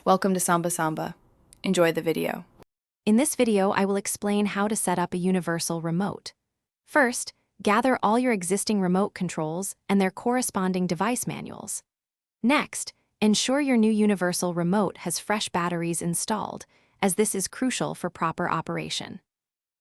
Welcome to Samba Samba. Enjoy the video. In this video, I will explain how to set up a universal remote. First, gather all your existing remote controls and their corresponding device manuals. Next, ensure your new universal remote has fresh batteries installed, as this is crucial for proper operation.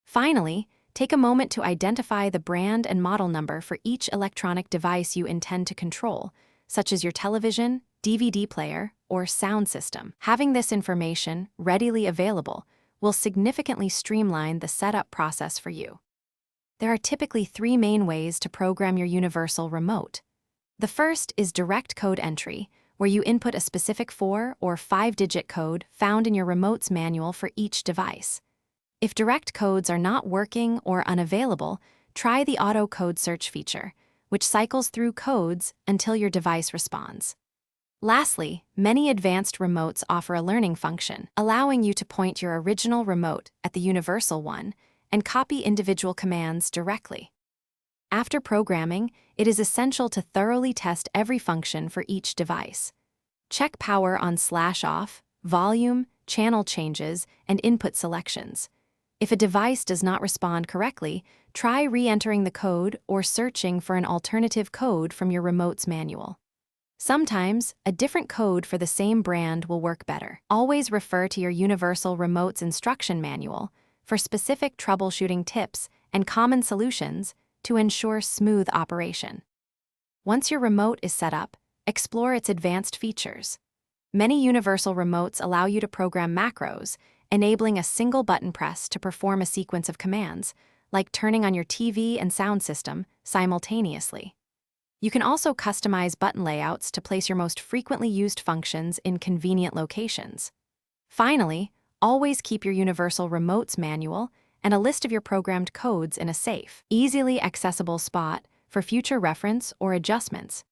Finally, take a moment to identify the brand and model number for each electronic device you intend to control, such as your television, DVD player, or sound system. Having this information readily available will significantly streamline the setup process for you. There are typically three main ways to program your universal remote. The first is direct code entry, where you input a specific 4- or 5-digit code found in your remote's manual for each device. If direct codes are not working or unavailable, try the auto code search feature, which cycles through codes until your device responds. Lastly, many advanced remotes offer a learning function, allowing you to point your original remote at the universal one and copy individual commands directly. After programming, it is essential to thoroughly test every function for each device. Check power on /off, volume, channel changes, and input selections. If a device does not respond correctly, try re-entering the code or searching for an alternative code from your remote's manual. Sometimes, a different code for the same brand will work better. Always refer to your universal remote's instruction manual for specific troubleshooting tips and common solutions to ensure smooth operation. Once your remote is set up, explore its advanced features. Many universal remotes allow you to program macros, enabling a single button press to perform a sequence of commands, like turning on your TV and sound system simultaneously. You can also customize button layouts to place your most frequently used functions in convenient locations. Finally, always keep your universal remote's manual and a list of your programmed codes in a safe, easily accessible spot for future reference or adjustments.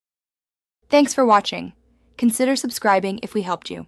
Thanks for watching. Consider subscribing if we helped you.